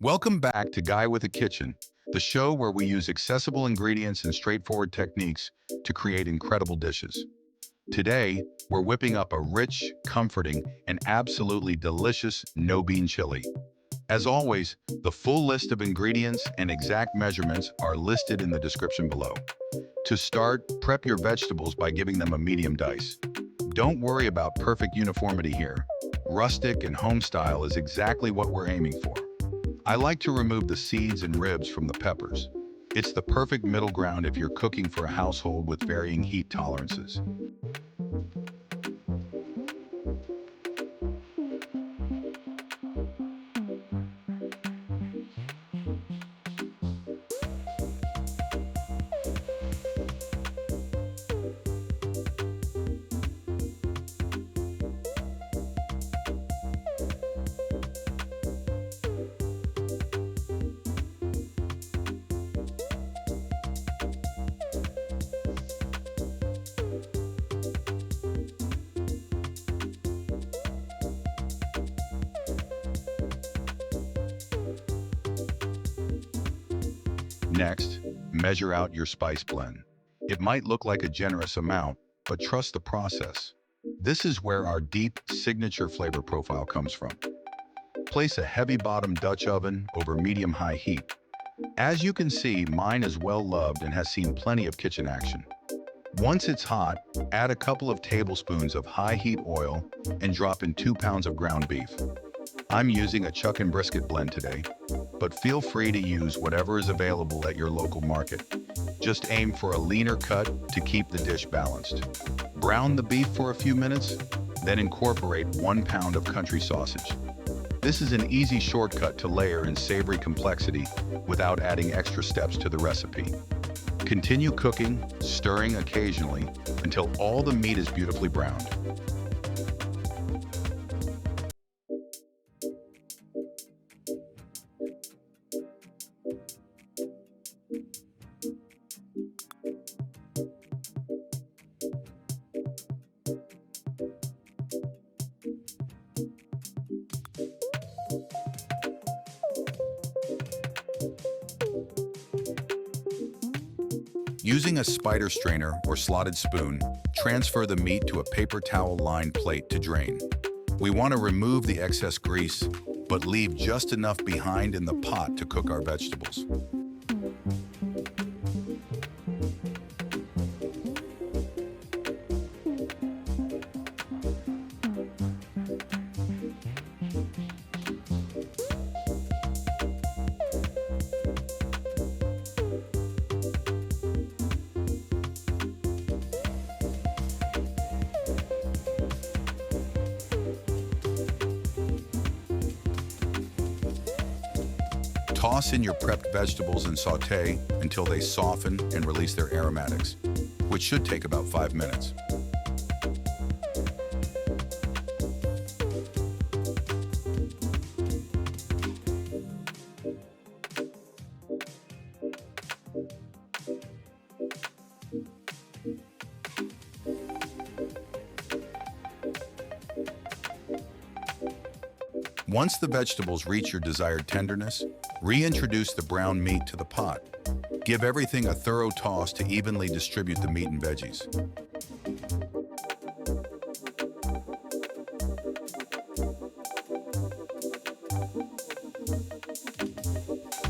Welcome back to Guy with a Kitchen, the show where we use accessible ingredients and straightforward techniques to create incredible dishes. Today, we're whipping up a rich, comforting, and absolutely delicious no-bean chili. As always, the full list of ingredients and exact measurements are listed in the description below. To start, prep your vegetables by giving them a medium dice. Don't worry about perfect uniformity here. Rustic and home style is exactly what we're aiming for. I like to remove the seeds and ribs from the peppers. It's the perfect middle ground if you're cooking for a household with varying heat tolerances. Next, measure out your spice blend. It might look like a generous amount, but trust the process. This is where our deep, signature flavor profile comes from. Place a heavy-bottom Dutch oven over medium-high heat. As you can see, mine is well loved and has seen plenty of kitchen action. Once it's hot, add a couple of tablespoons of high-heat oil and drop in 2 pounds of ground beef. I'm using a chuck and brisket blend today, but feel free to use whatever is available at your local market. Just aim for a leaner cut to keep the dish balanced. Brown the beef for a few minutes, then incorporate 1 pound of country sausage. This is an easy shortcut to layer in savory complexity without adding extra steps to the recipe. Continue cooking, stirring occasionally until all the meat is beautifully browned. Using a spider strainer or slotted spoon, transfer the meat to a paper towel-lined plate to drain. We want to remove the excess grease, but leave just enough behind in the pot to cook our vegetables. Toss in your prepped vegetables and sauté until they soften and release their aromatics, which should take about 5 minutes. Once the vegetables reach your desired tenderness, reintroduce the browned meat to the pot. Give everything a thorough toss to evenly distribute the meat and veggies.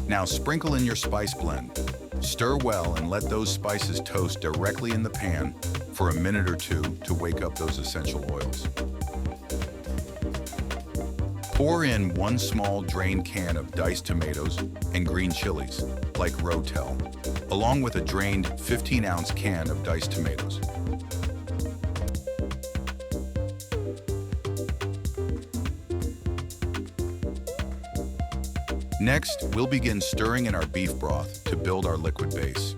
Now sprinkle in your spice blend. Stir well and let those spices toast directly in the pan for a minute or two to wake up those essential oils. Pour in 1 small drained can of diced tomatoes and green chilies, like Rotel, along with a drained 15-ounce can of diced tomatoes. Next, we'll begin stirring in our beef broth to build our liquid base.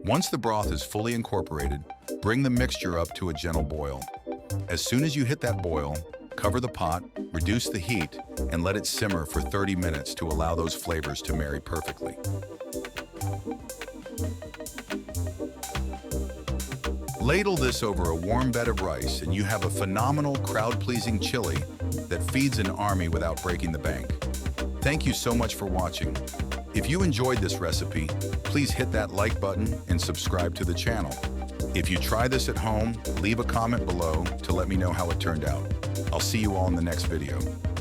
Once the broth is fully incorporated, bring the mixture up to a gentle boil. As soon as you hit that boil, cover the pot, Reduce the heat and let it simmer for 30 minutes to allow those flavors to marry perfectly. Ladle this over a warm bed of rice and you have a phenomenal crowd-pleasing chili that feeds an army without breaking the bank. Thank you so much for watching. If you enjoyed this recipe, please hit that like button and subscribe to the channel. If you try this at home, leave a comment below to let me know how it turned out. I'll see you all in the next video.